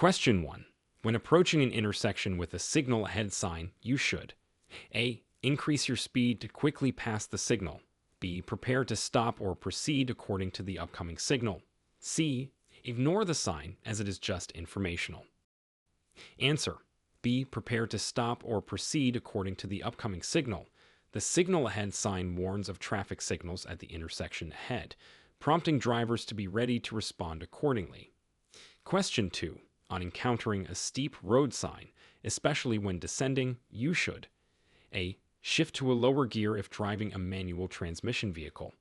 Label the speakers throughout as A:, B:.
A: Question 1. When approaching an intersection with a signal ahead sign, you should A. Increase your speed to quickly pass the signal. B. Prepare to stop or proceed according to the upcoming signal. C. Ignore the sign as it is just informational. Answer. B. Prepare to stop or proceed according to the upcoming signal. The signal ahead sign warns of traffic signals at the intersection ahead, prompting drivers to be ready to respond accordingly. Question 2. On encountering a steep road sign, especially when descending, you should A. Shift to a lower gear if driving a manual transmission vehicle.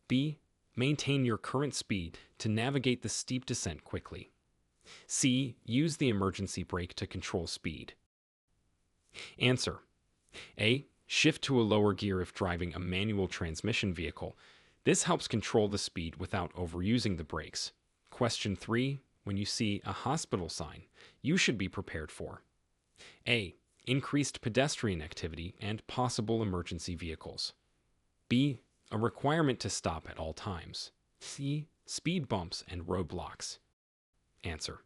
A: B. Maintain your current speed to navigate the steep descent quickly. C. Use the emergency brake to control speed. Answer. A. Shift to a lower gear if driving a manual transmission vehicle. This helps control the speed without overusing the brakes. Question 3. When you see a hospital sign, you should be prepared for A. Increased pedestrian activity and possible emergency vehicles. B. A requirement to stop at all times. C. Speed bumps and roadblocks. Answer.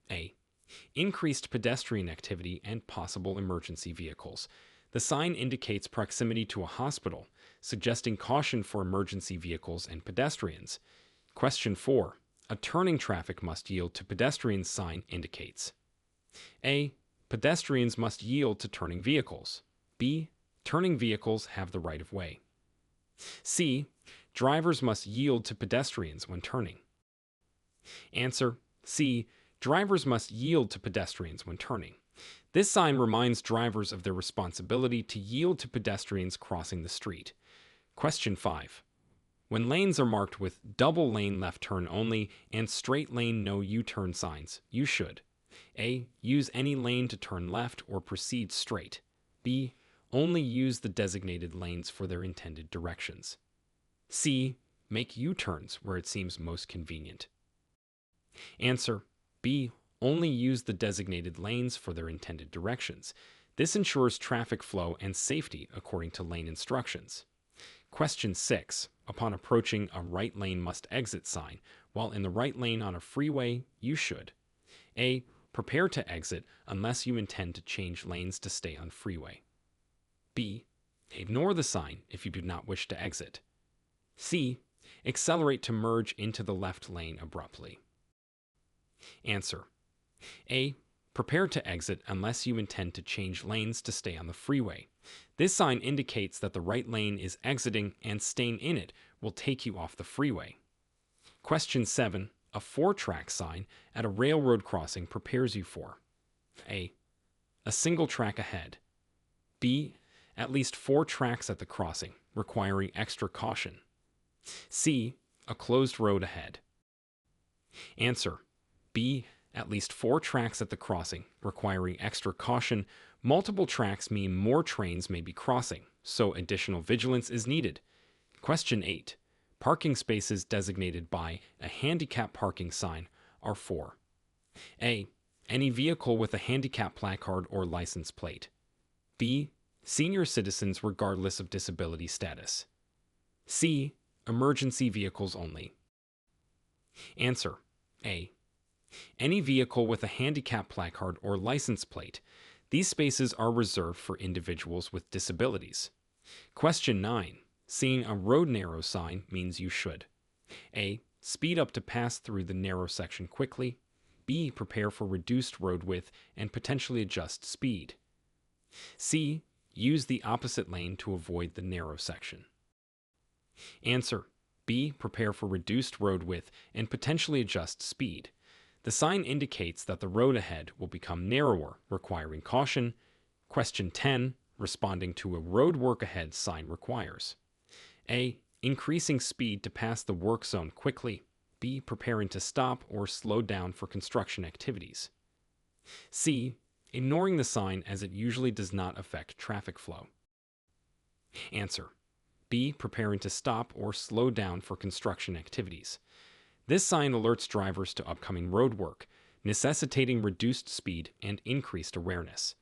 A: A. Increased pedestrian activity and possible emergency vehicles. The sign indicates proximity to a hospital, suggesting caution for emergency vehicles and pedestrians. Question 4. A turning traffic must yield to pedestrians sign indicates A. Pedestrians must yield to turning vehicles. B. Turning vehicles have the right of way. C. Drivers must yield to pedestrians when turning. Answer. C. Drivers must yield to pedestrians when turning. This sign reminds drivers of their responsibility to yield to pedestrians crossing the street. Question 5. When lanes are marked with double lane left turn only and straight lane no U-turn signs, you should A. Use any lane to turn left or proceed straight. B. Only use the designated lanes for their intended directions. C. Make U-turns where it seems most convenient. Answer. B. Only use the designated lanes for their intended directions. This ensures traffic flow and safety according to lane instructions. Question 6. Upon approaching a right lane must exit sign, while in the right lane on a freeway, you should A. Prepare to exit unless you intend to change lanes to stay on freeway. B. Ignore the sign if you do not wish to exit. C. Accelerate to merge into the left lane abruptly. Answer. A. Prepare to exit unless you intend to change lanes to stay on the freeway. This sign indicates that the right lane is exiting and staying in it will take you off the freeway. Question 7. A 4-track sign at a railroad crossing prepares you for A. A single track ahead. B. At least 4 tracks at the crossing, requiring extra caution. C. A closed road ahead. Answer. B. At least 4 tracks at the crossing, requiring extra caution. Multiple tracks mean more trains may be crossing, so additional vigilance is needed. Question 8. Parking spaces designated by a handicap parking sign are for A. Any vehicle with a handicap placard or license plate. B. Senior citizens regardless of disability status. C. Emergency vehicles only. Answer. A. Any vehicle with a handicap placard or license plate. These spaces are reserved for individuals with disabilities. Question 9. Seeing a road narrow sign means you should A. Speed up to pass through the narrow section quickly. B. Prepare for reduced road width and potentially adjust speed. C. Use the opposite lane to avoid the narrow section. Answer. B. Prepare for reduced road width and potentially adjust speed. The sign indicates that the road ahead will become narrower, requiring caution. Question 10. Responding to a road work ahead sign requires A. Increasing speed to pass the work zone quickly. B. Preparing to stop or slow down for construction activities. C. Ignoring the sign as it usually does not affect traffic flow. Answer. B. Preparing to stop or slow down for construction activities. This sign alerts drivers to upcoming road work, necessitating reduced speed and increased awareness.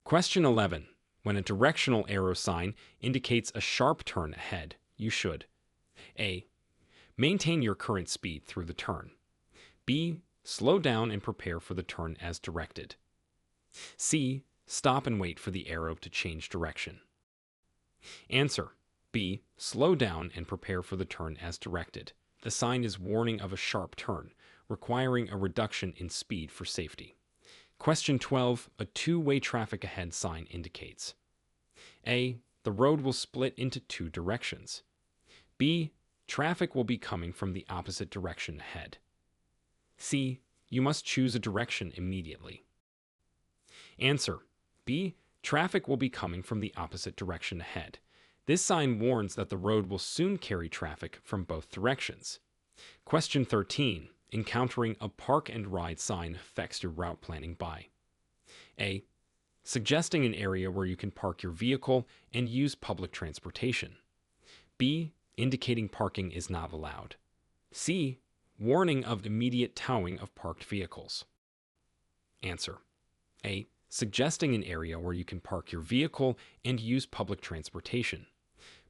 A: Question 11. When a directional arrow sign indicates a sharp turn ahead, you should A. Maintain your current speed through the turn. B. Slow down and prepare for the turn as directed. C. Stop and wait for the arrow to change direction. Answer. B. Slow down and prepare for the turn as directed. The sign is warning of a sharp turn, requiring a reduction in speed for safety. Question 12. A two-way traffic ahead sign indicates: A. The road will split into two directions. B. Traffic will be coming from the opposite direction ahead. C. You must choose a direction immediately. Answer. B. Traffic will be coming from the opposite direction ahead. This sign warns that the road will soon carry traffic from both directions. Question 13. Encountering a park and ride sign affects your route planning by: A. Suggesting an area where you can park your vehicle and use public transportation. B. Indicating parking is not allowed. C. Warning of immediate towing of parked vehicles. Answer. A. Suggesting an area where you can park your vehicle and use public transportation.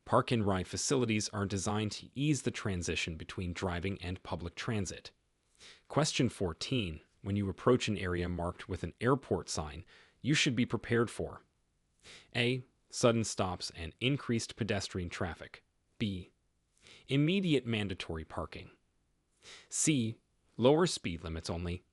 A: Park and ride facilities are designed to ease the transition between driving and public transit. Question 14. When you approach an area marked with an airport sign, you should be prepared for: A. Sudden stops and increased pedestrian traffic. B. Immediate mandatory parking. C. Lower speed limits only.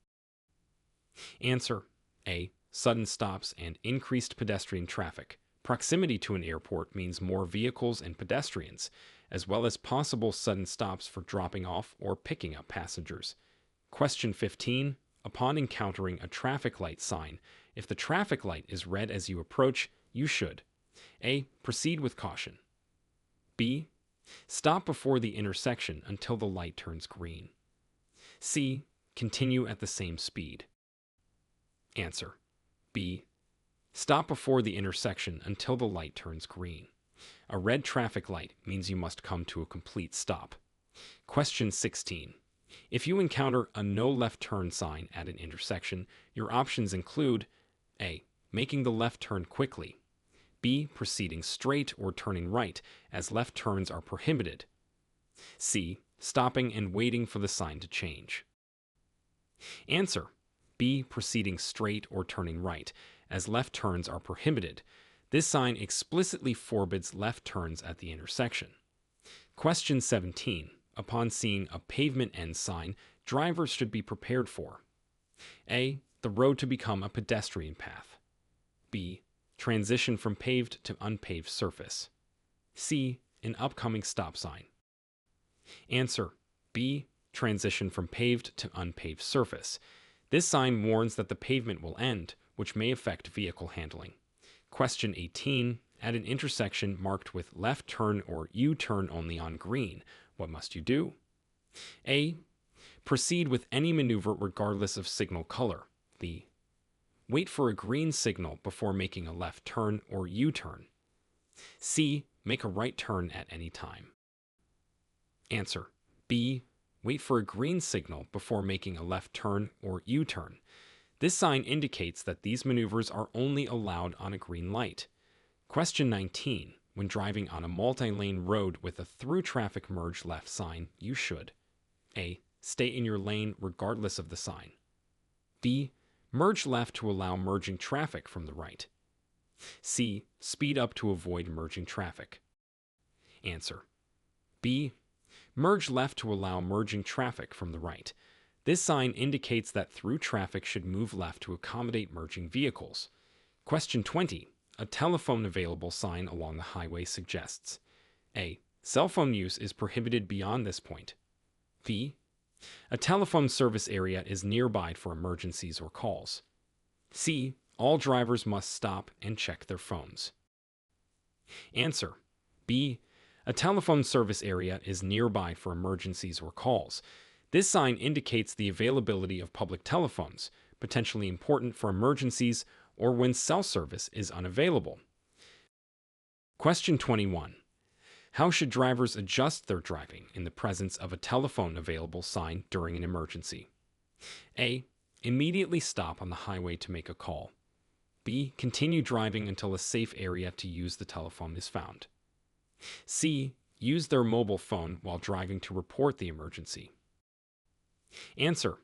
A: Answer. A. Sudden stops and increased pedestrian traffic. Proximity to an airport means more vehicles and pedestrians, as well as possible sudden stops for dropping off or picking up passengers. Question 15. Upon encountering a traffic light sign, if the traffic light is red as you approach, you should: A. Proceed with caution. B. Stop before the intersection until the light turns green. C. Continue at the same speed. Answer. B. Stop before the intersection until the light turns green. A red traffic light means you must come to a complete stop. Question 16. If you encounter a no left turn sign at an intersection, your options include: A. Making the left turn quickly. B. Proceeding straight or turning right, as left turns are prohibited. C. Stopping and waiting for the sign to change. Answer. B. Proceeding straight or turning right, as left turns are prohibited. This sign explicitly forbids left turns at the intersection. Question 17. Upon seeing a pavement end sign, drivers should be prepared for: A. The road to become a pedestrian path. B. Transition from paved to unpaved surface. C. An upcoming stop sign. Answer. B. Transition from paved to unpaved surface. This sign warns that the pavement will end, which may affect vehicle handling. Question 18. At an intersection marked with left turn or U-turn only on green, what must you do? A. Proceed with any maneuver regardless of signal color. B. Wait for a green signal before making a left turn or U-turn. C. Make a right turn at any time. Answer. B. Wait for a green signal before making a left turn or U-turn. This sign indicates that these maneuvers are only allowed on a green light. Question 19. When driving on a multi-lane road with a through traffic merge left sign, you should: A. Stay in your lane regardless of the sign. B. Merge left to allow merging traffic from the right. C. Speed up to avoid merging traffic. Answer. B. Merge left to allow merging traffic from the right. This sign indicates that through traffic should move left to accommodate merging vehicles. Question 20. A telephone available sign along the highway suggests: A. Cell phone use is prohibited beyond this point. B. A telephone service area is nearby for emergencies or calls. C. All drivers must stop and check their phones. Answer. B. A telephone service area is nearby for emergencies or calls. This sign indicates the availability of public telephones, potentially important for emergencies or when cell service is unavailable. Question 21. How should drivers adjust their driving in the presence of a telephone available sign during an emergency? A. Immediately stop on the highway to make a call. B. Continue driving until a safe area to use the telephone is found. C. Use their mobile phone while driving to report the emergency. Answer.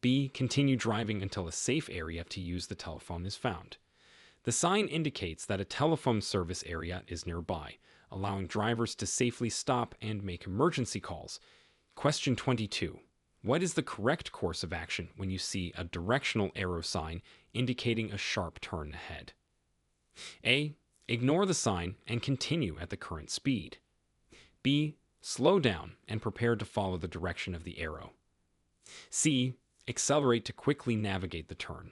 A: B. Continue driving until a safe area to use the telephone is found. The sign indicates that a telephone service area is nearby, allowing drivers to safely stop and make emergency calls. Question 22. What is the correct course of action when you see a directional arrow sign indicating a sharp turn ahead? A. Ignore the sign and continue at the current speed. B. Slow down and prepare to follow the direction of the arrow. C. Accelerate to quickly navigate the turn.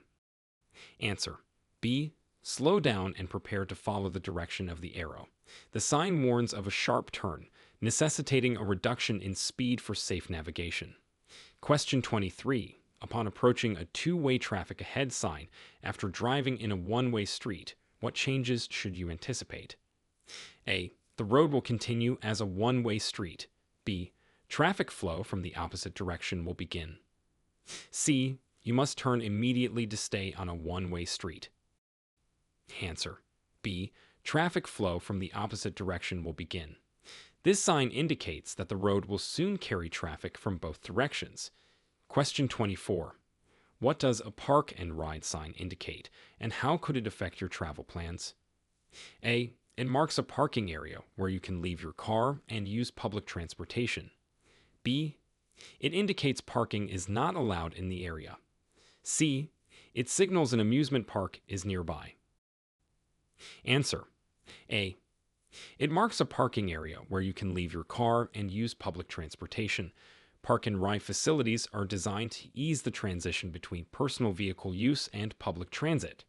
A: Answer. B. Slow down and prepare to follow the direction of the arrow. The sign warns of a sharp turn, necessitating a reduction in speed for safe navigation. Question 23. Upon approaching a two-way traffic ahead sign after driving in a one-way street, what changes should you anticipate? A. The road will continue as a one-way street. B. Traffic flow from the opposite direction will begin. C. You must turn immediately to stay on a one-way street. Answer. B. Traffic flow from the opposite direction will begin. This sign indicates that the road will soon carry traffic from both directions. Question 24. What does a park and ride sign indicate, and how could it affect your travel plans? A. It marks a parking area where you can leave your car and use public transportation. B. It indicates parking is not allowed in the area. C. It signals an amusement park is nearby. Answer. A. It marks a parking area where you can leave your car and use public transportation. Park and ride facilities are designed to ease the transition between personal vehicle use and public transit.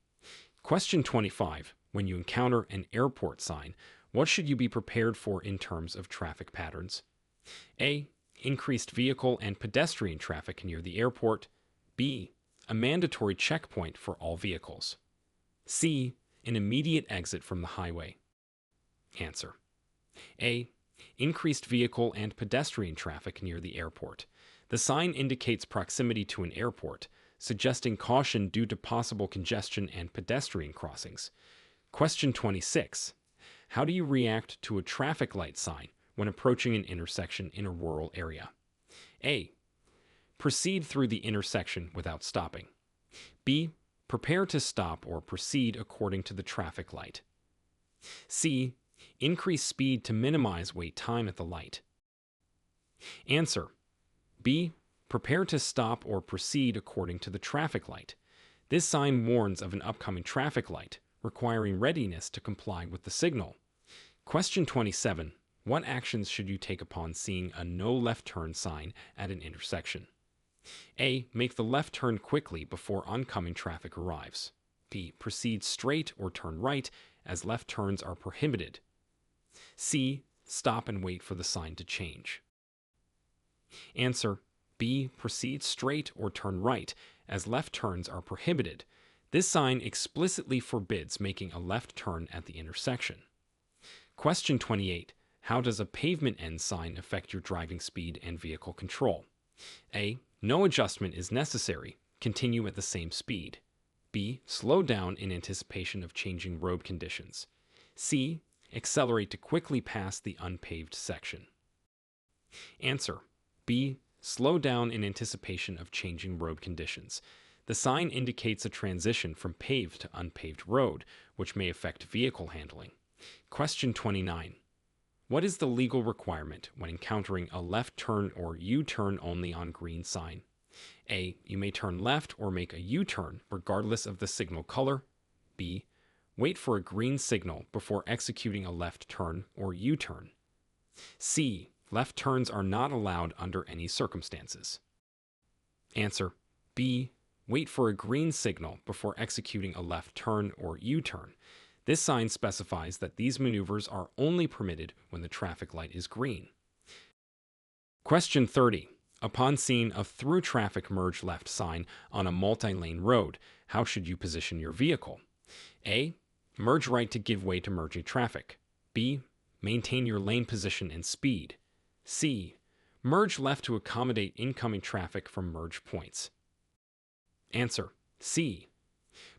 A: Question 25. When you encounter an airport sign, what should you be prepared for in terms of traffic patterns? A. Increased vehicle and pedestrian traffic near the airport. B. A mandatory checkpoint for all vehicles. C. An immediate exit from the highway. Answer. A. Increased vehicle and pedestrian traffic near the airport. The sign indicates proximity to an airport, suggesting caution due to possible congestion and pedestrian crossings. Question 26. How do you react to a traffic light sign when approaching an intersection in a rural area? A. Proceed through the intersection without stopping. B. Prepare to stop or proceed according to the traffic light. C. Increase speed to minimize wait time at the light. Answer. B. Prepare to stop or proceed according to the traffic light. This sign warns of an upcoming traffic light, requiring readiness to comply with the signal. Question 27. What actions should you take upon seeing a no left turn sign at an intersection? A. Make the left turn quickly before oncoming traffic arrives. B. Proceed straight or turn right as left turns are prohibited. C. Stop and wait for the sign to change. Answer. B. Proceed straight or turn right as left turns are prohibited. This sign explicitly forbids making a left turn at the intersection. Question 28. How does a pavement end sign affect your driving speed and vehicle control? A. No adjustment is necessary. Continue at the same speed. B. Slow down in anticipation of changing road conditions. C. Accelerate to quickly pass the unpaved section. Answer. B. Slow down in anticipation of changing road conditions. The sign indicates a transition from paved to unpaved road, which may affect vehicle handling. Question 29. What is the legal requirement when encountering a left turn or U-turn only on green sign? A. You may turn left or make a U-turn regardless of the signal color. B. Wait for a green signal before executing a left turn or U-turn. C. Left turns are not allowed under any circumstances. Answer. B. Wait for a green signal before executing a left turn or U-turn. This sign specifies that these maneuvers are only permitted when the traffic light is green. Question 30. Upon seeing a through traffic merge left sign on a multi-lane road, how should you position your vehicle? A. Merge right to give way to merging traffic. B. Maintain your lane position and speed. C. Merge left to accommodate incoming traffic from merge points. Answer. C.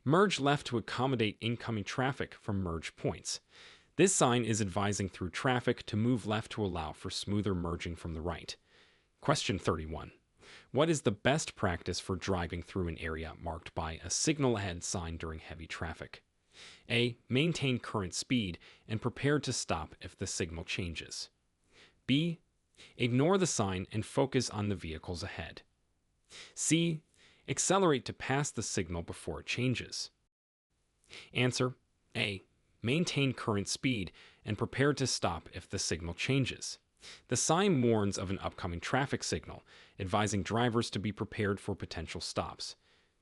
A: Merge left to accommodate incoming traffic from merge points. This sign is advising through traffic to move left to allow for smoother merging from the right. Question 31. What is the best practice for driving through an area marked by a signal ahead sign during heavy traffic? A. Maintain current speed and prepare to stop if the signal changes. B. Ignore the sign and focus on the vehicles ahead. C. Accelerate to pass the signal before it changes. Answer: A. Maintain current speed and prepare to stop if the signal changes. The sign warns of an upcoming traffic signal, advising drivers to be prepared for potential stops.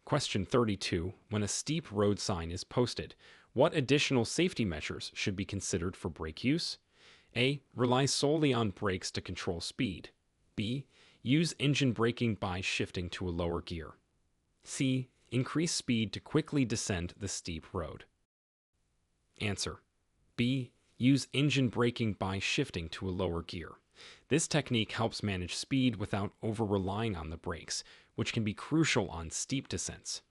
A: Question 32. When a steep road sign is posted, what additional safety measures should be considered for brake use? A. Rely solely on brakes to control speed. B. Use engine braking by shifting to a lower gear. C. Increase speed to quickly descend the steep road. Answer: B. Use engine braking by shifting to a lower gear. This technique helps manage speed without over-relying on the brakes, which can be crucial on steep descents.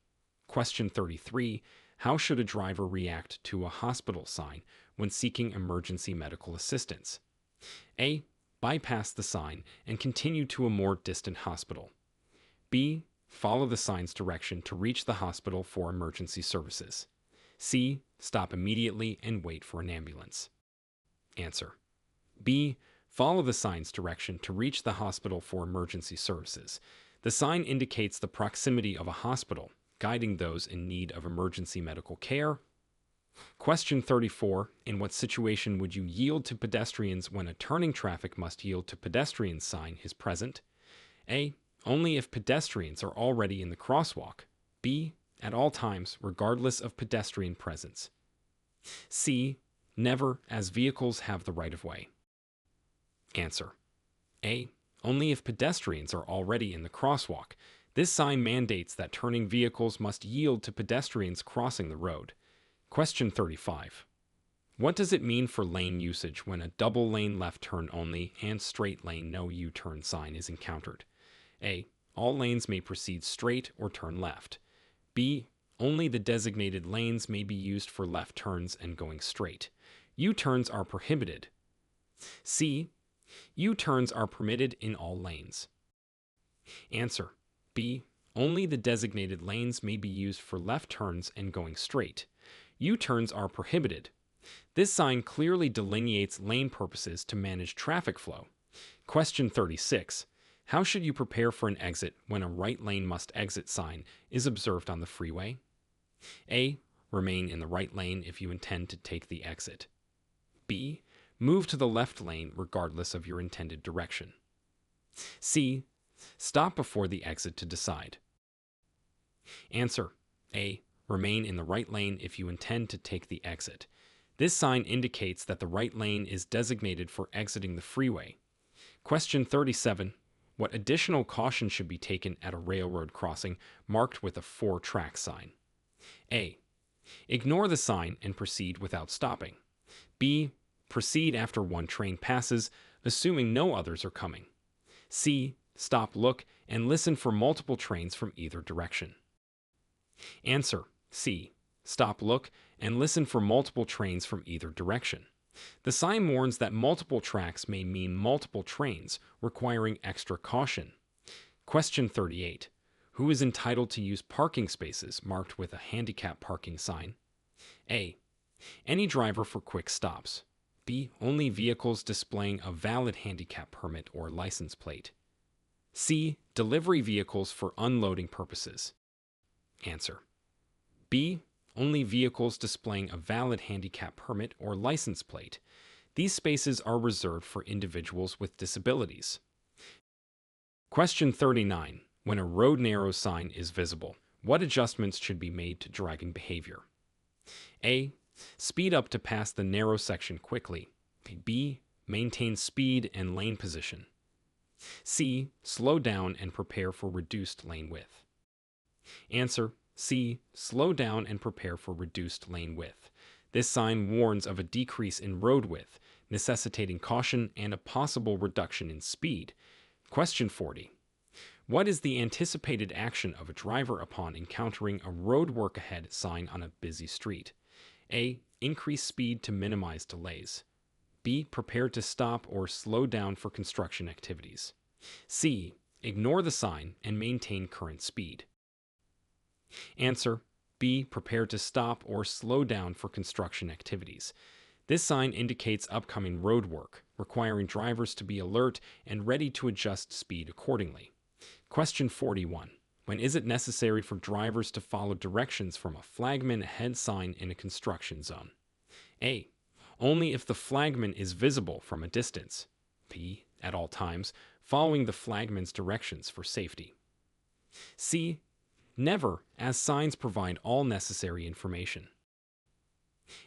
A: Question 33. How should a driver react to a hospital sign when seeking emergency medical assistance? A. Bypass the sign and continue to a more distant hospital. B. Follow the sign's direction to reach the hospital for emergency services. C. Stop immediately and wait for an ambulance. Answer: B. Follow the sign's direction to reach the hospital for emergency services. The sign indicates the proximity of a hospital, guiding those in need of emergency medical care. Question 34. In what situation would you yield to pedestrians when a turning traffic must yield to pedestrians sign is present? A. Only if pedestrians are already in the crosswalk. B. At all times, regardless of pedestrian presence. C. Never, as vehicles have the right-of-way. Answer: A. Only if pedestrians are already in the crosswalk. This sign mandates that turning vehicles must yield to pedestrians crossing the road. Question 35. What does it mean for lane usage when a double-lane left turn only and straight lane no U-turn sign is encountered? A. All lanes may proceed straight or turn left. B. Only the designated lanes may be used for left turns and going straight. U-turns are prohibited. C. U-turns are permitted in all lanes. Answer: B. Only the designated lanes may be used for left turns and going straight. U-turns are prohibited. This sign clearly delineates lane purposes to manage traffic flow. Question 36. How should you prepare for an exit when a right lane must exit sign is observed on the freeway? A. Remain in the right lane if you intend to take the exit. B. Move to the left lane regardless of your intended direction. C. Stop before the exit to decide. Answer: A. Remain in the right lane if you intend to take the exit. This sign indicates that the right lane is designated for exiting the freeway. Question 37. What additional caution should be taken at a railroad crossing marked with a 4-track sign? A. Ignore the sign and proceed without stopping. B. Proceed after one train passes, assuming no others are coming. C. Stop, look, and listen for multiple trains from either direction. Answer: C. Stop, look, and listen for multiple trains from either direction. The sign warns that multiple tracks may mean multiple trains, requiring extra caution. Question 38. Who is entitled to use parking spaces marked with a handicap parking sign? A. Any driver for quick stops. B. Only vehicles displaying a valid handicap permit or license plate. C. Delivery vehicles for unloading purposes. Answer: B. Only vehicles displaying a valid handicap permit or license plate. These spaces are reserved for individuals with disabilities. Question 39. When a road narrow sign is visible, what adjustments should be made to driving behavior? A. Speed up to pass the narrow section quickly. B. Maintain speed and lane position. C. Slow down and prepare for reduced lane width. Answer: C. Slow down and prepare for reduced lane width. This sign warns of a decrease in road width, necessitating caution and a possible reduction in speed. Question 40. What is the anticipated action of a driver upon encountering a road work ahead sign on a busy street? A. Increase speed to minimize delays. B. Prepare to stop or slow down for construction activities. C. Ignore the sign and maintain current speed. Answer: B. Prepare to stop or slow down for construction activities. This sign indicates upcoming road work, requiring drivers to be alert and ready to adjust speed accordingly. Question 41. When is it necessary for drivers to follow directions from a flagman ahead sign in a construction zone? A. Only if the flagman is visible from a distance. B. At all times, following the flagman's directions for safety. C. Never, as signs provide all necessary information.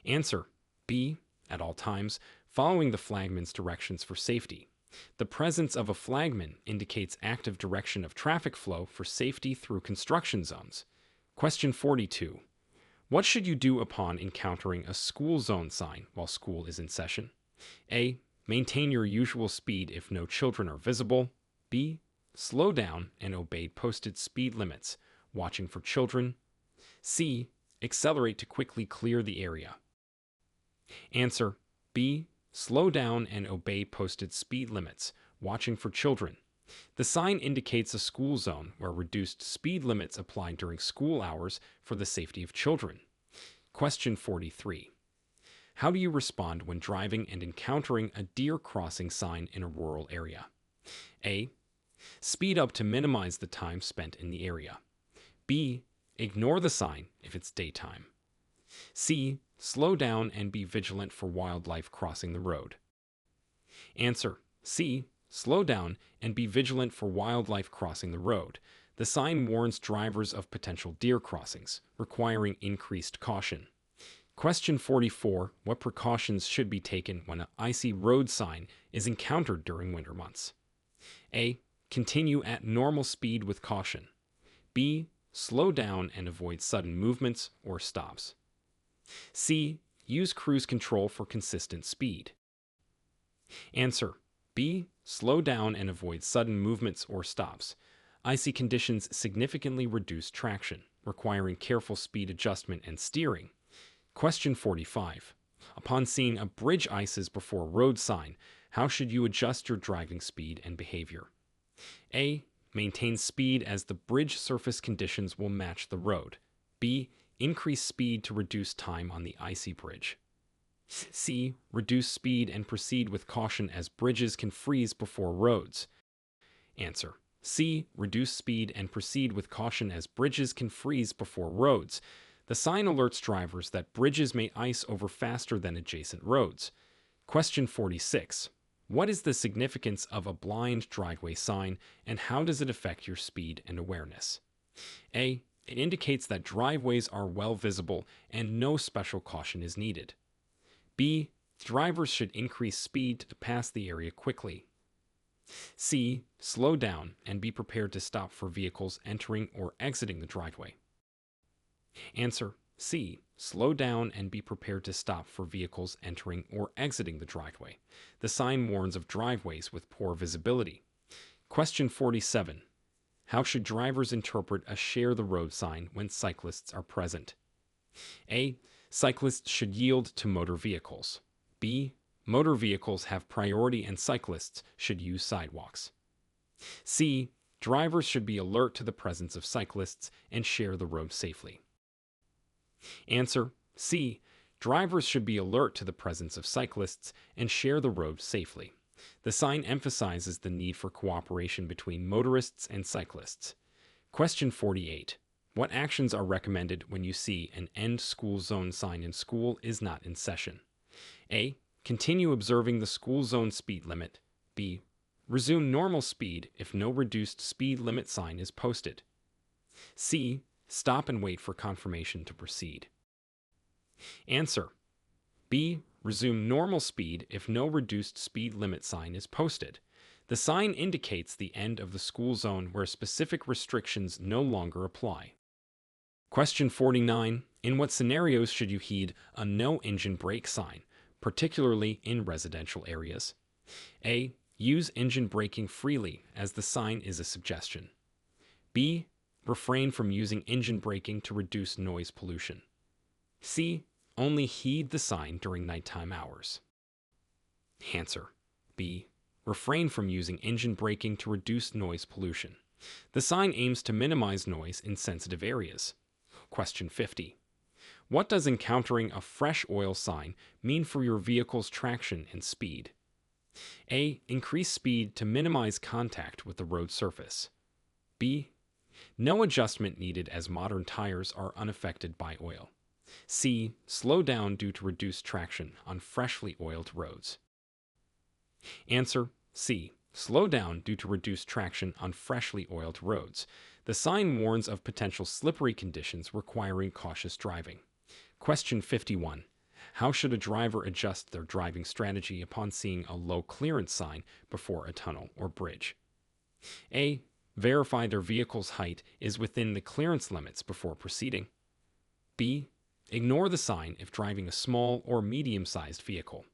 A: Answer: B. At all times, following the flagman's directions for safety. The presence of a flagman indicates active direction of traffic flow for safety through construction zones. Question 42. What should you do upon encountering a school zone sign while school is in session? A. Maintain your usual speed if no children are visible. B. Slow down and obey posted speed limits, watching for children. C. Accelerate to quickly clear the area. Answer: B. Slow down and obey posted speed limits, watching for children. The sign indicates a school zone where reduced speed limits apply during school hours for the safety of children. Question 43. How do you respond when driving and encountering a deer crossing sign in a rural area? A. Speed up to minimize the time spent in the area. B. Ignore the sign if it's daytime. C. Slow down and be vigilant for wildlife crossing the road. Answer: C. Slow down and be vigilant for wildlife crossing the road. The sign warns drivers of potential deer crossings, requiring increased caution. Question 44. What precautions should be taken when an icy road sign is encountered during winter months? A. Continue at normal speed with caution. B. Slow down and avoid sudden movements or stops. C. Use cruise control for consistent speed. Answer: B. Slow down and avoid sudden movements or stops. Icy conditions significantly reduce traction, requiring careful speed adjustment and steering. Question 45. Upon seeing a bridge ices before road sign, how should you adjust your driving speed and behavior? A. Maintain speed as the bridge surface conditions will match the road. B. Increase speed to reduce time on the icy bridge. C. Reduce speed and proceed with caution as bridges can freeze before roads. Answer: C. Reduce speed and proceed with caution as bridges can freeze before roads. The sign alerts drivers that bridges may ice over faster than adjacent roads. Question 46. What is the significance of a blind driveway sign, and how does it affect your speed and awareness? A. It indicates that driveways are well visible and no special caution is needed. B. Drivers should increase speed to pass the area quickly. C. Slow down and be prepared to stop for vehicles entering or exiting the driveway. Answer: C. Slow down and be prepared to stop for vehicles entering or exiting the driveway. The sign warns of driveways with poor visibility. Question 47. How should drivers interpret a share the road sign when cyclists are present? A. Cyclists should yield to motor vehicles. B. Motor vehicles have priority and cyclists should use sidewalks. C. Drivers should be alert to the presence of cyclists and share the road safely. Answer: C. Drivers should be alert to the presence of cyclists and share the road safely. The sign emphasizes the need for cooperation between motorists and cyclists. Question 48. What actions are recommended when you see an end school zone sign in school is not in session? A. Continue observing the school zone speed limit. B. Resume normal speed if no reduced speed limit sign is posted. C. Stop and wait for confirmation to proceed. Answer: B. Resume normal speed if no reduced speed limit sign is posted. The sign indicates the end of the school zone where specific restrictions no longer apply. Question 49. In what scenarios should you heed a no engine brake sign, particularly in residential areas? A. Use engine braking freely as the sign is a suggestion. B. Refrain from using engine braking to reduce noise pollution. C. Only heed the sign during nighttime hours. Answer: B. Refrain from using engine braking to reduce noise pollution. The sign aims to minimize noise in sensitive areas. Question 50. What does encountering a fresh oil sign mean for your vehicle's traction and speed? A. Increase speed to minimize contact with the road surface. B. No adjustment needed as modern tires are unaffected by oil. C. Slow down due to reduced traction on freshly oiled roads. Answer C. Slow down due to reduced traction on freshly oiled roads. The sign warns of potential slippery conditions requiring cautious driving. Question 51. How should a driver adjust their driving strategy upon seeing a low clearance sign before a tunnel or bridge? A. Verify their vehicle's height is within the clearance limits before proceeding. B. Ignore the sign if driving a small or medium-sized vehicle.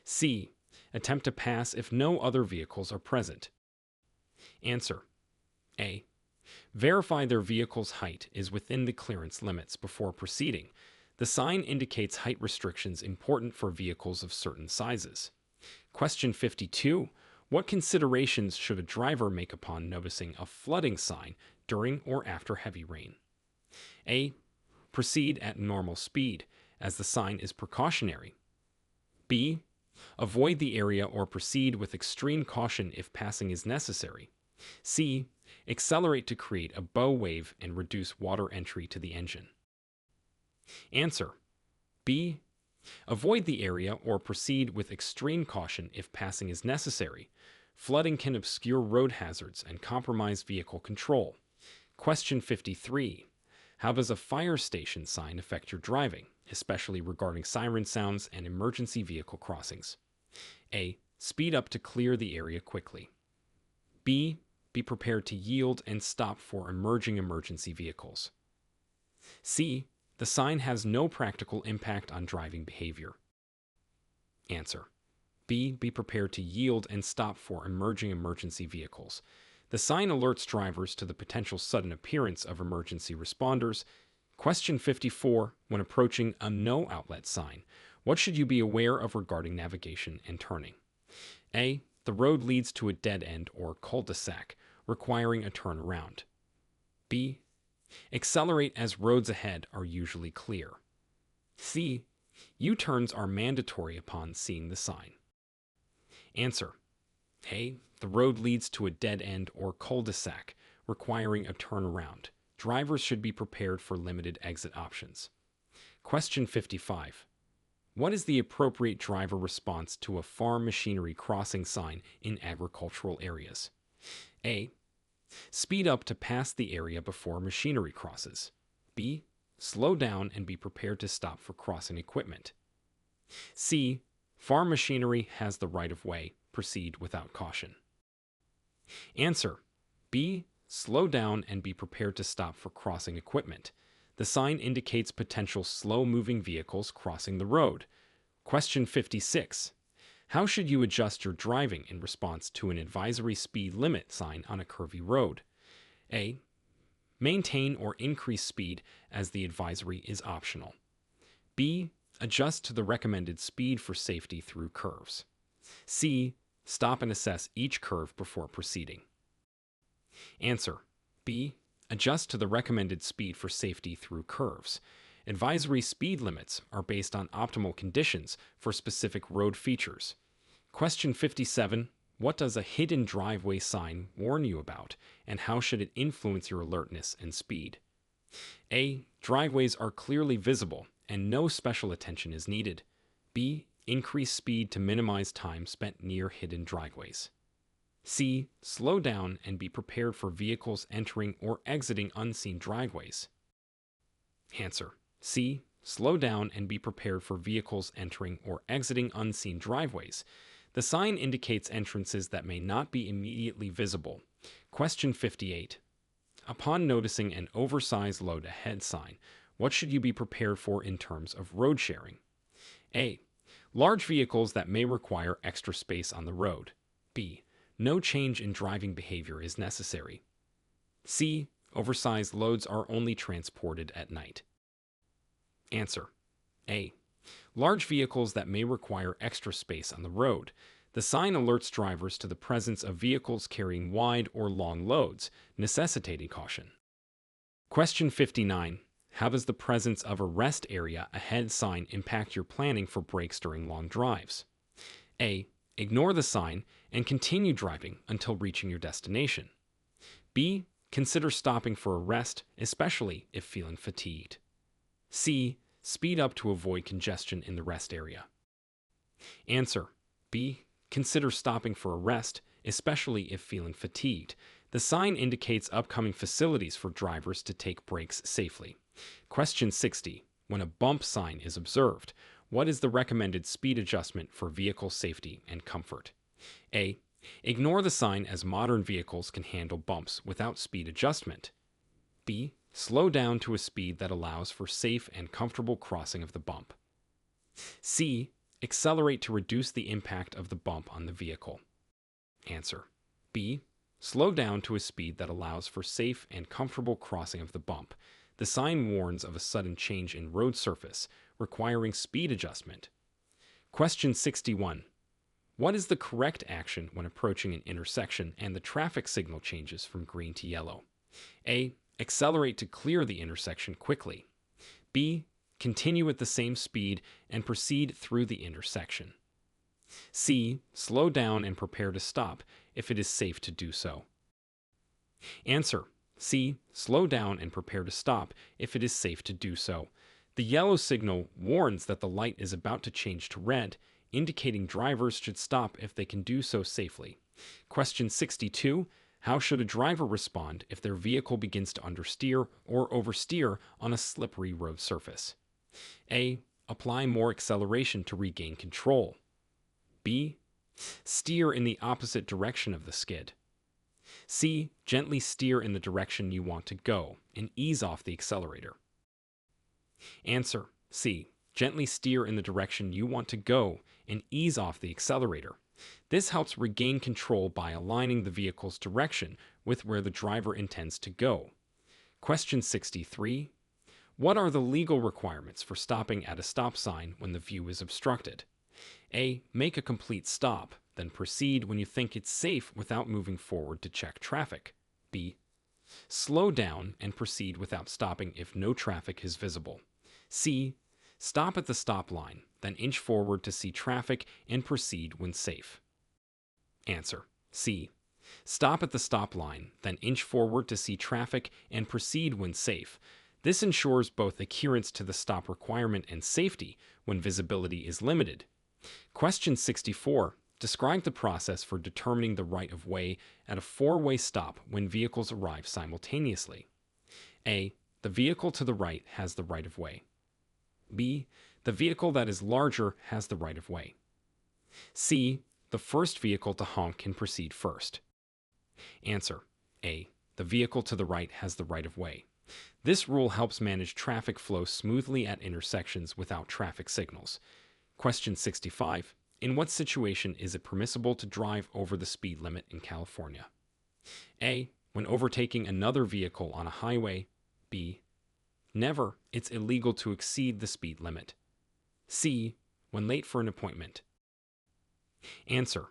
A: C. Attempt to pass if no other vehicles are present. Answer. A. Verify their vehicle's height is within the clearance limits before proceeding. The sign indicates height restrictions important for vehicles of certain sizes. Question 52. What considerations should a driver make upon noticing a flooding sign during or after heavy rain? A. Proceed at normal speed, as the sign is precautionary. B. Avoid the area or proceed with extreme caution if passing is necessary. C. Accelerate to create a bow wave and reduce water entry to the engine. Answer. B. Avoid the area or proceed with extreme caution if passing is necessary. Flooding can obscure road hazards and compromise vehicle control. Question 53. How does a fire station sign affect your driving, especially regarding siren sounds and emergency vehicle crossings? A. Speed up to clear the area quickly. B. Be prepared to yield and stop for emerging emergency vehicles. C. The sign has no practical impact on driving behavior. Answer. B. Be prepared to yield and stop for emerging emergency vehicles. The sign alerts drivers to the potential sudden appearance of emergency responders. Question 54. When approaching a no outlet sign, what should you be aware of regarding navigation and turning? A. The road leads to a dead end or cul-de-sac, requiring a turnaround. B. Accelerate as roads ahead are usually clear. C. U-turns are mandatory upon seeing the sign. Answer. A. The road leads to a dead end or cul-de-sac, requiring a turnaround. Drivers should be prepared for limited exit options. Question 55. What is the appropriate driver response to a farm machinery crossing sign in agricultural areas? A. Speed up to pass the area before machinery crosses. B. Slow down and be prepared to stop for crossing equipment. C. Farm machinery has the right of way. Proceed without caution. Answer. B. Slow down and be prepared to stop for crossing equipment. The sign indicates potential slow-moving vehicles crossing the road. Question 56. How should you adjust your driving in response to an advisory speed limit sign on a curvy road? A. Maintain or increase speed as the advisory is optional. B. Adjust to the recommended speed for safety through curves. C. Stop and assess each curve before proceeding. Answer. B. Adjust to the recommended speed for safety through curves. Advisory speed limits are based on optimal conditions for specific road features. Question 57. What does a hidden driveway sign warn you about, and how should it influence your alertness and speed? A. Driveways are clearly visible, and no special attention is needed. B. Increase speed to minimize time spent near hidden driveways. C. Slow down and be prepared for vehicles entering or exiting unseen driveways. Answer. C. Slow down and be prepared for vehicles entering or exiting unseen driveways. The sign indicates entrances that may not be immediately visible. Question 58. Upon noticing an oversized load ahead sign, what should you be prepared for in terms of road sharing? A. Large vehicles that may require extra space on the road. B. No change in driving behavior is necessary. C. Oversized loads are only transported at night. Answer. A. Large vehicles that may require extra space on the road. The The sign alerts drivers to the presence of vehicles carrying wide or long loads, necessitating caution. Question 59. How does the presence of a rest area ahead sign impact your planning for brakes during long drives? A. Ignore the sign and continue driving until reaching your destination. B. Consider stopping for a rest, especially if feeling fatigued. C. Speed up to avoid congestion in the rest area. Answer. B. Consider stopping for a rest, especially if feeling fatigued. The sign indicates upcoming facilities for drivers to take breaks safely. Question 60. When a bump sign is observed, what is the recommended speed adjustment for vehicle safety and comfort? A. Ignore the sign as modern vehicles can handle bumps without speed adjustment. B. Slow down to a speed that allows for safe and comfortable crossing of the bump. C. Accelerate to reduce the impact of the bump on the vehicle. Answer. B. Slow down to a speed that allows for safe and comfortable crossing of the bump. The sign warns of a sudden change in road surface, requiring speed adjustment. Question 61. What is the correct action when approaching an intersection and the traffic signal changes from green to yellow? A. Accelerate to clear the intersection quickly. B. Continue at the same speed and proceed through the intersection. C. Slow down and prepare to stop if it is safe to do so. Answer. C. Slow down and prepare to stop if it is safe to do so. The yellow signal warns that the light is about to change to red, indicating drivers should stop if they can do so safely. Question 62. How should a driver respond if their vehicle begins to understeer or oversteer on a slippery road surface? A. Apply more acceleration to regain control. B. Steer in the opposite direction of the skid. C. Gently steer in the direction you want to go and ease off the accelerator. Answer. C. Gently steer in the direction you want to go and ease off the accelerator. This helps regain control by aligning the vehicle's direction with where the driver intends to go. Question 63. What are the legal requirements for stopping at a stop sign when the view is obstructed? A. Make a complete stop, then proceed when you think it's safe without moving forward to check traffic. B. Slow down and proceed without stopping if no traffic is visible. C. Stop at the stop line, then inch forward to see traffic and proceed when safe. Answer. C. Stop at the stop line, then inch forward to see traffic and proceed when safe. This ensures both adherence to the stop requirement and safety when visibility is limited. Question 64. Describe the process for determining the right-of-way at a four-way stop when vehicles arrive simultaneously. A. The vehicle to the right has the right-of-way. B. The vehicle that is larger has the right-of-way. C. The first vehicle to honk can proceed first. Answer. A. The vehicle to the right has the right-of-way. This rule helps manage traffic flow smoothly at intersections without traffic signals. Question 65. In what situation is it permissible to drive over the speed limit in California? A. When overtaking another vehicle on a highway. B. Never. It's illegal to exceed the speed limit. C. When late for an appointment. Answer.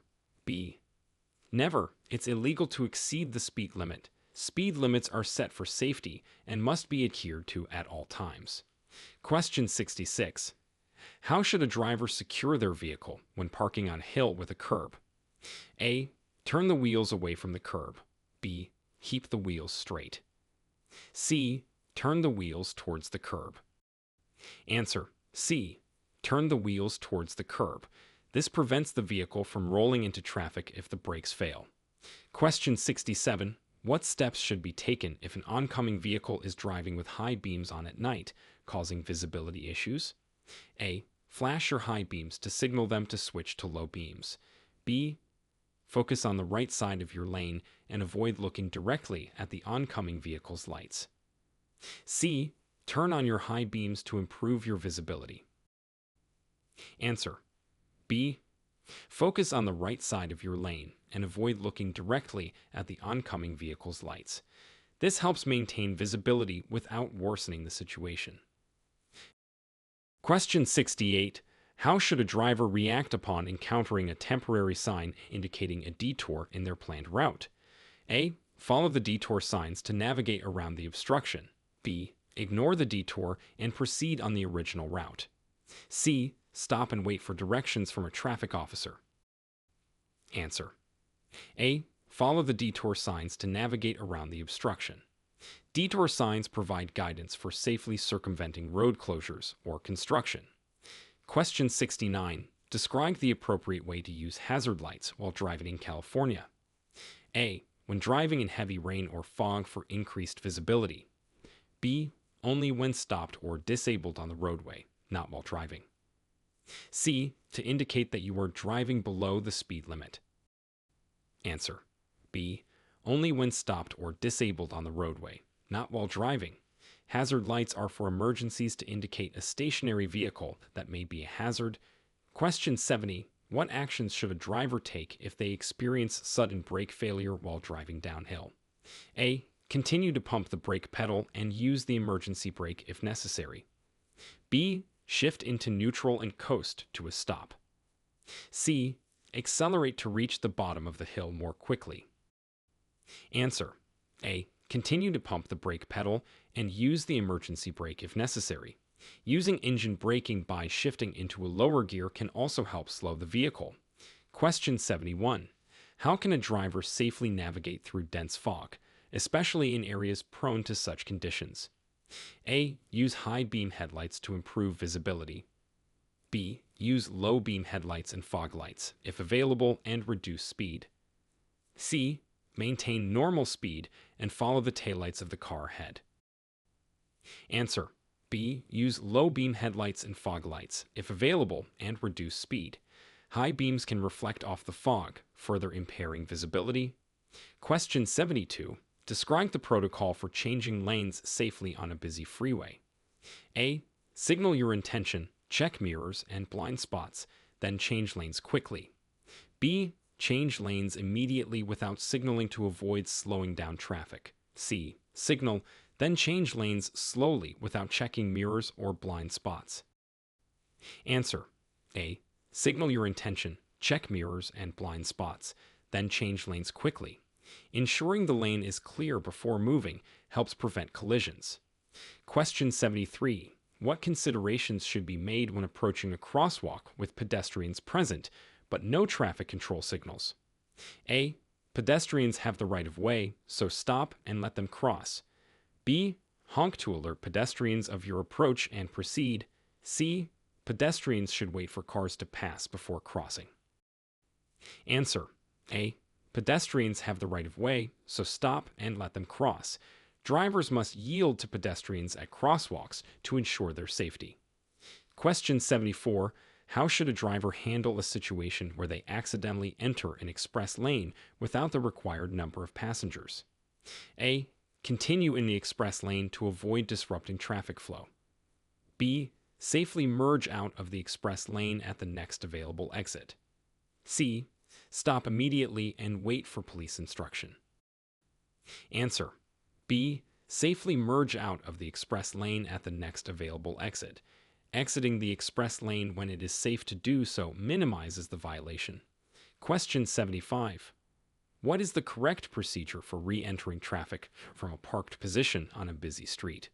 A: B. Never. It's illegal to exceed the speed limit. Speed limits are set for safety and must be adhered to at all times. Question 66. How should a driver secure their vehicle when parking on a hill with a curb? A. Turn the wheels away from the curb. B. Keep the wheels straight. C. Turn the wheels towards the curb. Answer. C. Turn the wheels towards the curb. This prevents the vehicle from rolling into traffic if the brakes fail. Question 67. What steps should be taken if an oncoming vehicle is driving with high beams on at night, causing visibility issues? A. Flash your high beams to signal them to switch to low beams. B. Focus on the right side of your lane and avoid looking directly at the oncoming vehicle's lights. C. Turn on your high beams to improve your visibility. Answer. B. Focus on the right side of your lane and avoid looking directly at the oncoming vehicle's lights. This helps maintain visibility without worsening the situation. Question 68. How should a driver react upon encountering a temporary sign indicating a detour in their planned route? A. Follow the detour signs to navigate around the obstruction. B. Ignore the detour and proceed on the original route. C. Stop and wait for directions from a traffic officer. Answer. A. Follow the detour signs to navigate around the obstruction. Detour signs provide guidance for safely circumventing road closures or construction. Question 69. Describe the appropriate way to use hazard lights while driving in California. A. When driving in heavy rain or fog for increased visibility. B. Only when stopped or disabled on the roadway, not while driving. C. To indicate that you are driving below the speed limit. Answer. B. Only when stopped or disabled on the roadway, not while driving. Hazard lights are for emergencies to indicate a stationary vehicle that may be a hazard. Question 70. What actions should a driver take if they experience sudden brake failure while driving downhill? A. Continue to pump the brake pedal and use the emergency brake if necessary. B. Shift into neutral and coast to a stop. C. Accelerate to reach the bottom of the hill more quickly. Answer. A. Continue to pump the brake pedal and use the emergency brake if necessary. Using engine braking by shifting into a lower gear can also help slow the vehicle. Question 71. How can a driver safely navigate through dense fog, especially in areas prone to such conditions? A. Use high beam headlights to improve visibility. B. Use low beam headlights and fog lights, if available, and reduce speed. C. Maintain normal speed and follow the taillights of the car ahead. Answer. B. Use low beam headlights and fog lights, if available, and reduce speed. High beams can reflect off the fog, further impairing visibility. Question 72. Describe the protocol for changing lanes safely on a busy freeway. A. Signal your intention, check mirrors and blind spots, then change lanes quickly. B. Change lanes immediately without signaling to avoid slowing down traffic. C. Signal, then change lanes slowly without checking mirrors or blind spots. Answer. A. Signal your intention, check mirrors and blind spots, then change lanes quickly. Ensuring the lane is clear before moving helps prevent collisions. Question 73. What considerations should be made when approaching a crosswalk with pedestrians present, but no traffic control signals? A. Pedestrians have the right of way, so stop and let them cross. B. Honk to alert pedestrians of your approach and proceed. C. Pedestrians should wait for cars to pass before crossing. Answer. A. Pedestrians have the right of way, so stop and let them cross. Drivers must yield to pedestrians at crosswalks to ensure their safety. Question 74. How should a driver handle a situation where they accidentally enter an express lane without the required number of passengers? A. Continue in the express lane to avoid disrupting traffic flow. B. Safely merge out of the express lane at the next available exit. C. Stop immediately and wait for police instruction. Answer. B. Safely merge out of the express lane at the next available exit. Exiting the express lane when it is safe to do so minimizes the violation. Question 75. What is the correct procedure for re-entering traffic from a parked position on a busy street?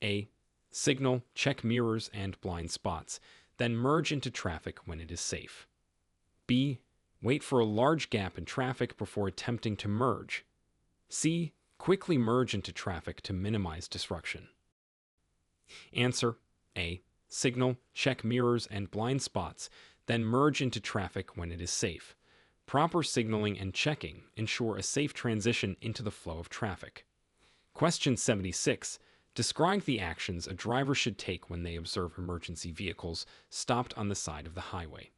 A: A. Signal, check mirrors and blind spots, then merge into traffic when it is safe. B. Wait for a large gap in traffic before attempting to merge. C. Quickly merge into traffic to minimize disruption. Answer. A. Signal, check mirrors and blind spots, then merge into traffic when it is safe. Proper signaling and checking ensure a safe transition into the flow of traffic. Question 76. Describe the actions a driver should take when they observe emergency vehicles stopped on the side of the highway.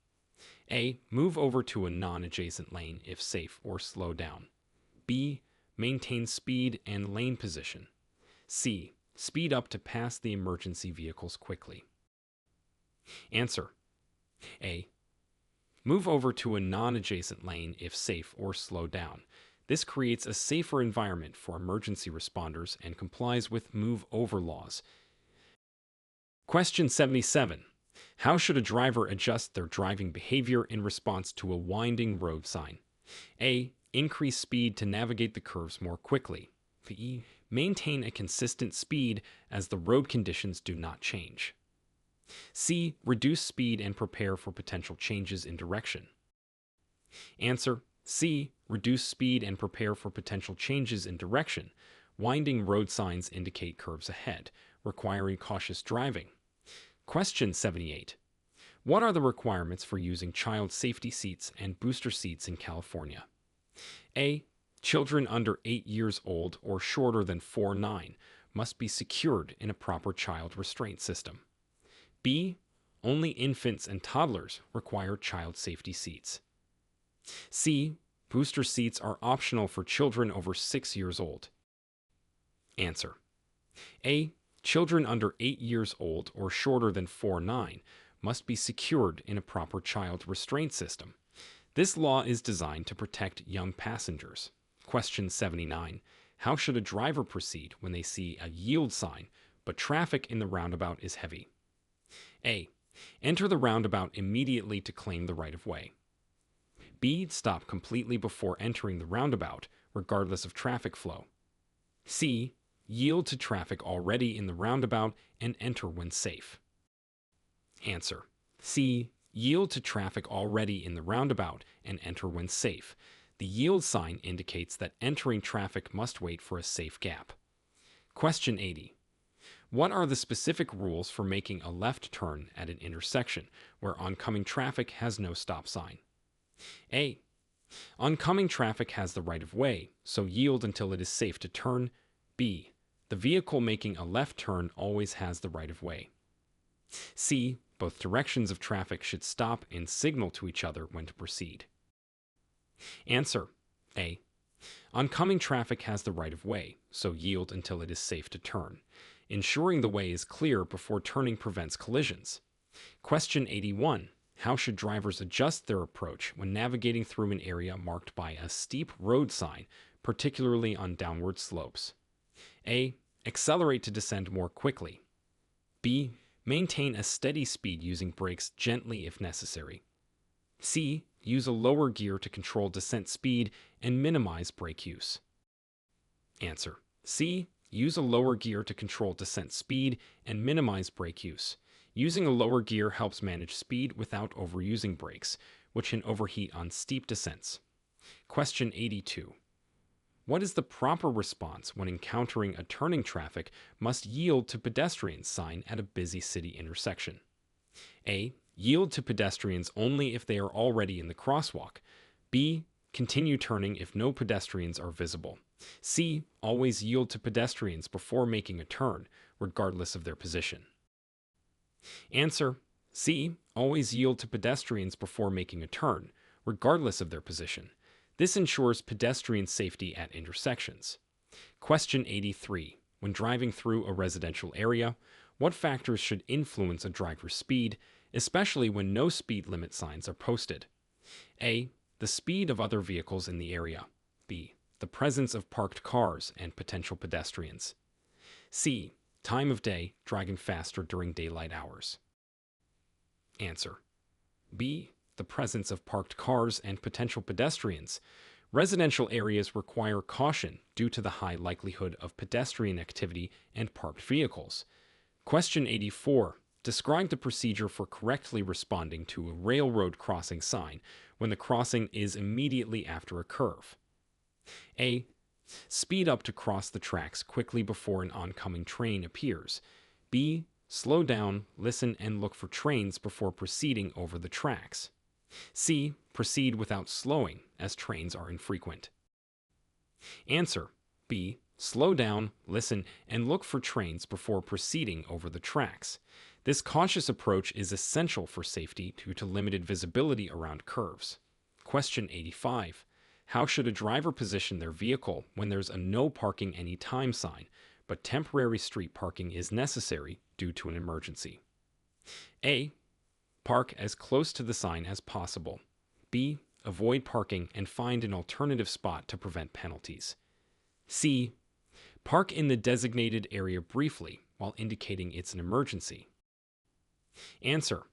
A: A. Move over to a non-adjacent lane if safe or slow down. B. Maintain speed and lane position. C. Speed up to pass the emergency vehicles quickly. Answer. A. Move over to a non-adjacent lane if safe or slow down. This creates a safer environment for emergency responders and complies with move over laws. Question 77. How should a driver adjust their driving behavior in response to a winding road sign? A. Increase speed to navigate the curves more quickly. B. Maintain a consistent speed as the road conditions do not change. C. Reduce speed and prepare for potential changes in direction. Answer: C. Reduce speed and prepare for potential changes in direction. Winding road signs indicate curves ahead, requiring cautious driving. Question 78. What are the requirements for using child safety seats and booster seats in California? A. Children under 8 years old or shorter than 4'9" must be secured in a proper child restraint system. B. Only infants and toddlers require child safety seats. C. Booster seats are optional for children over 6 years old. Answer: A. Children under 8 years old or shorter than 4'9" must be secured in a proper child restraint system. This law is designed to protect young passengers. Question 79. How should a driver proceed when they see a yield sign, but traffic in the roundabout is heavy? A. Enter the roundabout immediately to claim the right-of-way. B. Stop completely before entering the roundabout, regardless of traffic flow. C. Yield to traffic already in the roundabout and enter when safe. Answer: C. Yield to traffic already in the roundabout and enter when safe. The yield sign indicates that entering traffic must wait for a safe gap. Question 80. What are the specific rules for making a left turn at an intersection where oncoming traffic has no stop sign? A. Oncoming traffic has the right-of-way, so yield until it is safe to turn. B. The vehicle making a left turn always has the right-of-way. C. Both directions of traffic should stop and signal to each other when to proceed. Answer: A. Oncoming traffic has the right-of-way, so yield until it is safe to turn. Ensuring the way is clear before turning prevents collisions. Question 81. How should drivers adjust their approach when navigating through an area marked by a steep road sign, particularly on downward slopes? A. Accelerate to descend more quickly. B. Maintain a steady speed using brakes gently if necessary. C. Use a lower gear to control descent speed and minimize brake use. Answer: C. Use a lower gear to control descent speed and minimize brake use. Using a lower gear helps manage speed without overusing brakes, which can overheat on steep descents. Question 82. What is the proper response when encountering a turning traffic must yield to pedestrians sign at a busy city intersection? A. Yield to pedestrians only if they are already in the crosswalk. B. Continue turning if no pedestrians are visible. C. Always yield to pedestrians before making a turn, regardless of their position. Answer: C. Always yield to pedestrians before making a turn, regardless of their position. This ensures pedestrian safety at intersections. Question 83. When driving through a residential area, what factors should influence a driver's speed, especially when no speed limit signs are posted? A. The speed of other vehicles in the area. B. The presence of parked cars and potential pedestrians. C. Time of day, driving faster during daylight hours. Answer: B. The presence of parked cars and potential pedestrians. Residential areas require caution due to the high likelihood of pedestrian activity and parked vehicles. Question 84. Describe the procedure for correctly responding to a railroad crossing sign when the crossing is immediately after a curve. A. Speed up to cross the tracks quickly before an oncoming train appears. B. Slow down, listen, and look for trains before proceeding over the tracks. C. Proceed without slowing, as trains are infrequent. Answer: B. Slow down, listen, and look for trains before proceeding over the tracks. This cautious approach is essential for safety due to limited visibility around curves. Question 85. How should a driver position their vehicle when there's a no parking anytime sign, but temporary street parking is necessary due to an emergency? A. Park as close to the sign as possible. B. Avoid parking and find an alternative spot to prevent penalties. C. Park in the designated area briefly while indicating it's an emergency. Answer: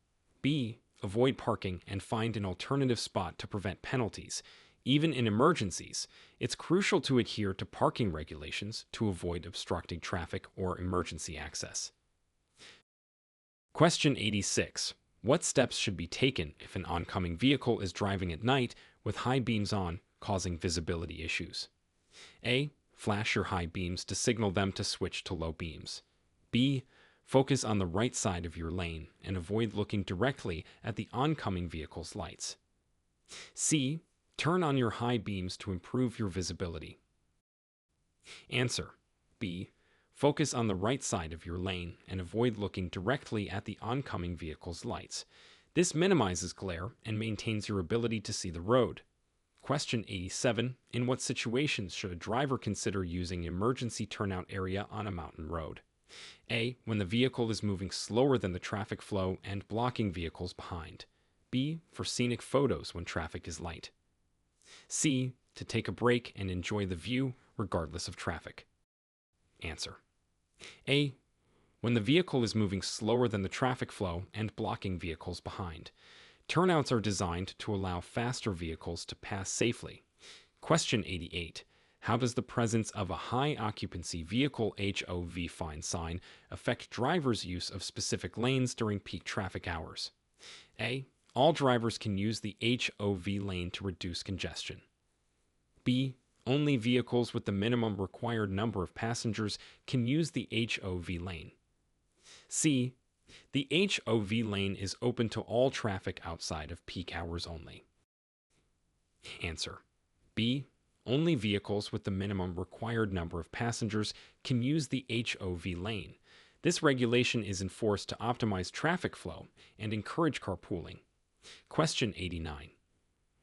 A: B. Avoid parking and find an alternative spot to prevent penalties. Even in emergencies, it's crucial to adhere to parking regulations to avoid obstructing traffic or emergency access. Question 86. What steps should be taken if an oncoming vehicle is driving at night with high beams on, causing visibility issues? A. Flash your high beams to signal them to switch to low beams. B. Focus on the right side of your lane and avoid looking directly at the oncoming vehicle's lights. C. Turn on your high beams to improve your visibility. Answer: B. Focus on the right side of your lane and avoid looking directly at the oncoming vehicle's lights. This minimizes glare and maintains your ability to see the road. Question 87. In what situations should a driver consider using emergency turnout area on a mountain road? A. When the vehicle is moving slower than the traffic flow and blocking vehicles behind. B. For scenic photos when traffic is light. C. To take a break and enjoy the view regardless of traffic. Answer: A. When the vehicle is moving slower than the traffic flow and blocking vehicles behind. Turnouts are designed to allow faster vehicles to pass safely. Question 88. How does the presence of a high occupancy vehicle HOV fine sign affect drivers' use of specific lanes during peak traffic hours? A. All drivers can use the HOV lane to reduce congestion. B. Only vehicles with the minimum required number of passengers can use the HOV lane. C. The HOV lane is open to all traffic outside of peak hours only. Answer: B. Only vehicles with the minimum required number of passengers can use the HOV lane. This regulation is enforced to optimize traffic flow and encourage carpooling. Question 89.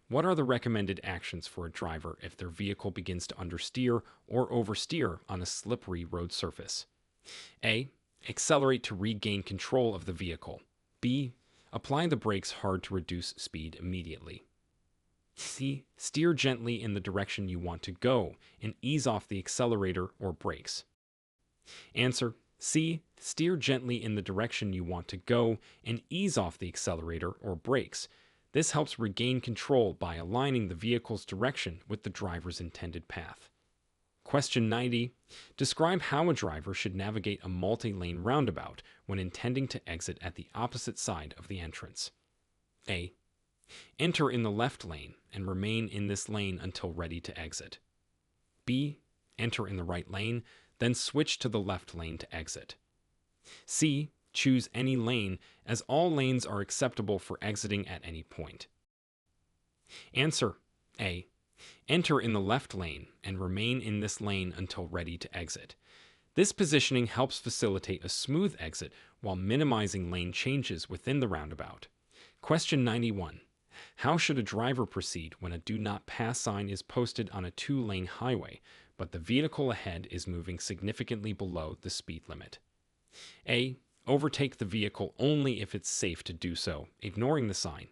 A: What are the recommended actions for a driver if their vehicle begins to understeer or oversteer on a slippery road surface? A. Accelerate to regain control of the vehicle. B. Apply the brakes hard to reduce speed immediately. C. Steer gently in the direction you want to go and ease off the accelerator or brakes. Answer: C. Steer gently in the direction you want to go and ease off the accelerator or brakes. This helps regain control by aligning the vehicle's direction with the driver's intended path. Question 90. Describe how a driver should navigate a multi-lane roundabout when intending to exit at the opposite side of the entrance. A. Enter in the left lane and remain in this lane until ready to exit. B. Enter in the right lane, then switch to the left lane to exit. C. Choose any lane, as all lanes are acceptable for exiting at any point. Answer: A. Enter in the left lane and remain in this lane until ready to exit. This positioning helps facilitate a smooth exit while minimizing lane changes within the roundabout. Question 91. How should a driver proceed when a do not pass sign is posted on a 2-lane highway, but the vehicle ahead is moving significantly below the speed limit? A. Overtake the vehicle only if it's safe to do so, ignoring the sign.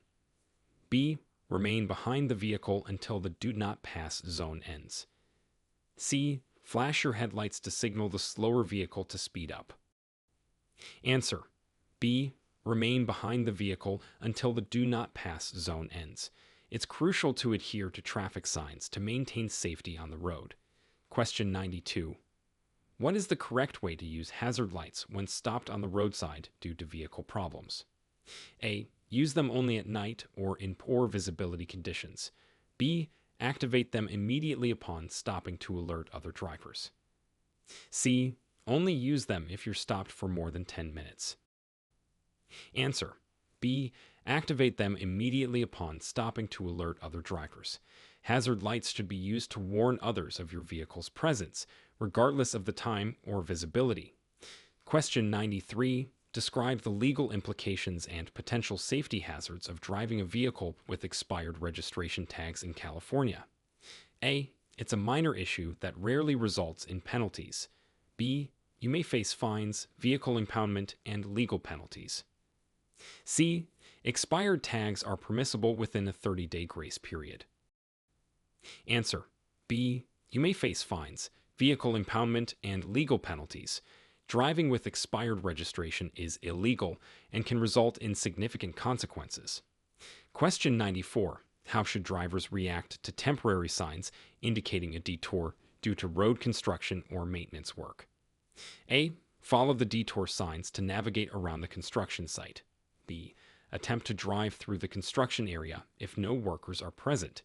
A: B. Remain behind the vehicle until the do not pass zone ends. C. Flash your headlights to signal the slower vehicle to speed up. Answer: B. Remain behind the vehicle until the do not pass zone ends. It's crucial to adhere to traffic signs to maintain safety on the road. Question 92. What is the correct way to use hazard lights when stopped on the roadside due to vehicle problems? A. Use them only at night or in poor visibility conditions. B. Activate them immediately upon stopping to alert other drivers. C. Only use them if you're stopped for more than 10 minutes. Answer: B. Activate them immediately upon stopping to alert other drivers. Hazard lights should be used to warn others of your vehicle's presence, regardless of the time or visibility. Question 93. Describe the legal implications and potential safety hazards of driving a vehicle with expired registration tags in California. A. It's a minor issue that rarely results in penalties. B. You may face fines, vehicle impoundment, and legal penalties. C. Expired tags are permissible within a 30-day grace period. Answer: B. You may face fines, vehicle impoundment, and legal penalties. Driving with expired registration is illegal and can result in significant consequences. Question 94. How should drivers react to temporary signs indicating a detour due to road construction or maintenance work? A. Follow the detour signs to navigate around the construction site. B. Attempt to drive through the construction area if no workers are present.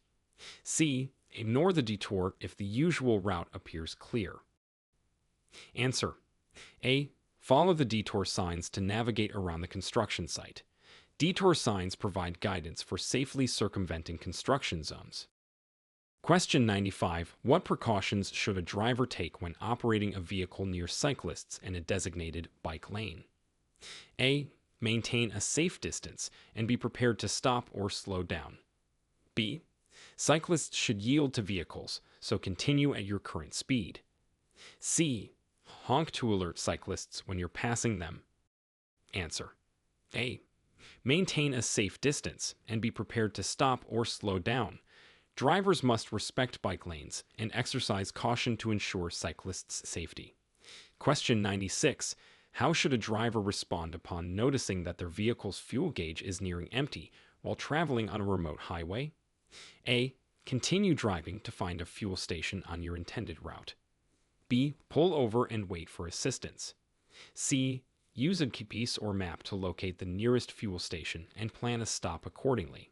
A: C. Ignore the detour if the usual route appears clear. Answer. A. Follow the detour signs to navigate around the construction site. Detour signs provide guidance for safely circumventing construction zones. Question 95. What precautions should a driver take when operating a vehicle near cyclists in a designated bike lane? A. Maintain a safe distance and be prepared to stop or slow down. B. Cyclists should yield to vehicles, so continue at your current speed. C. Honk to alert cyclists when you're passing them. Answer. A. Maintain a safe distance and be prepared to stop or slow down. Drivers must respect bike lanes and exercise caution to ensure cyclists' safety. Question 96. How should a driver respond upon noticing that their vehicle's fuel gauge is nearing empty while traveling on a remote highway? A. Continue driving to find a fuel station on your intended route. B. Pull over and wait for assistance. C. Use a GPS or map to locate the nearest fuel station and plan a stop accordingly.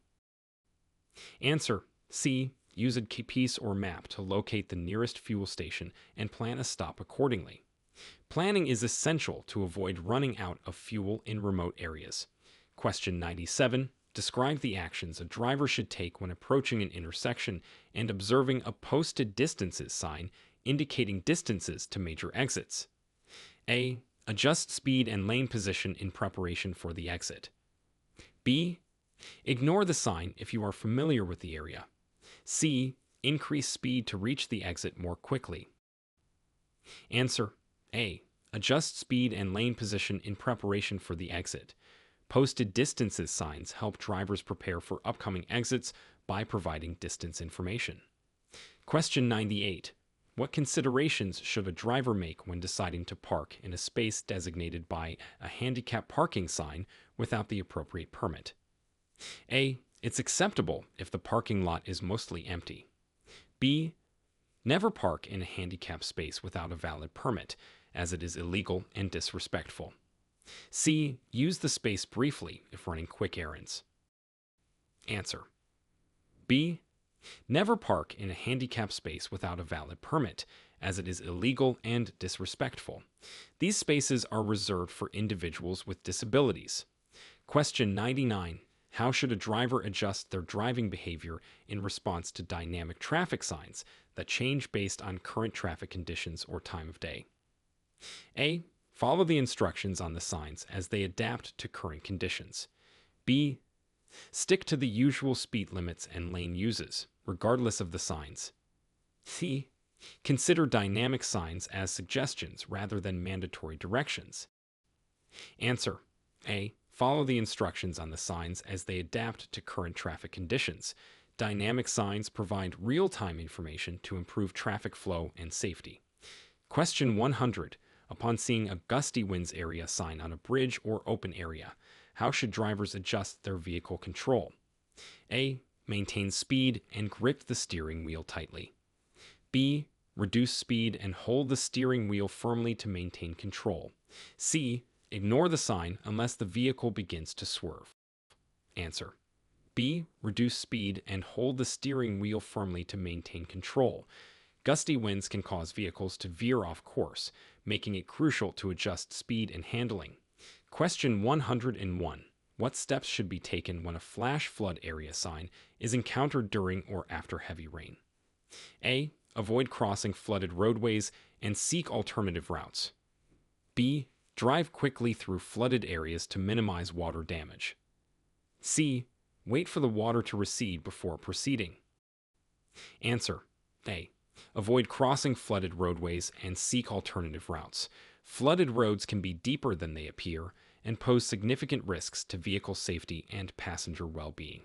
A: Answer. C. Use a GPS or map to locate the nearest fuel station and plan a stop accordingly. Planning is essential to avoid running out of fuel in remote areas. Question 97. Describe the actions a driver should take when approaching an intersection and observing a posted distances sign indicating distances to major exits. A. Adjust speed and lane position in preparation for the exit. B. Ignore the sign if you are familiar with the area. C. Increase speed to reach the exit more quickly. Answer. A. Adjust speed and lane position in preparation for the exit. Posted distances signs help drivers prepare for upcoming exits by providing distance information. Question 98. What considerations should a driver make when deciding to park in a space designated by a handicap parking sign without the appropriate permit? A. It's acceptable if the parking lot is mostly empty. B. Never park in a handicap space without a valid permit, as it is illegal and disrespectful. C. Use the space briefly if running quick errands. Answer. B. Never park in a handicap space without a valid permit, as it is illegal and disrespectful. These spaces are reserved for individuals with disabilities. Question 99. How should a driver adjust their driving behavior in response to dynamic traffic signs that change based on current traffic conditions or time of day? A. Follow the instructions on the signs as they adapt to current conditions. B. Stick to the usual speed limits and lane uses, regardless of the signs. C. Consider dynamic signs as suggestions rather than mandatory directions. Answer. A. Follow the instructions on the signs as they adapt to current traffic conditions. Dynamic signs provide real-time information to improve traffic flow and safety. Question 100. Upon seeing a gusty winds area sign on a bridge or open area, how should drivers adjust their vehicle control? A. Maintain speed and grip the steering wheel tightly. B. Reduce speed and hold the steering wheel firmly to maintain control. C. Ignore the sign unless the vehicle begins to swerve. Answer. B. Reduce speed and hold the steering wheel firmly to maintain control. Gusty winds can cause vehicles to veer off course, making it crucial to adjust speed and handling. Question 101. What steps should be taken when a flash flood area sign is encountered during or after heavy rain? A. Avoid crossing flooded roadways and seek alternative routes. B. Drive quickly through flooded areas to minimize water damage. C. Wait for the water to recede before proceeding. Answer. A. Avoid crossing flooded roadways and seek alternative routes. Flooded roads can be deeper than they appear and pose significant risks to vehicle safety and passenger well-being.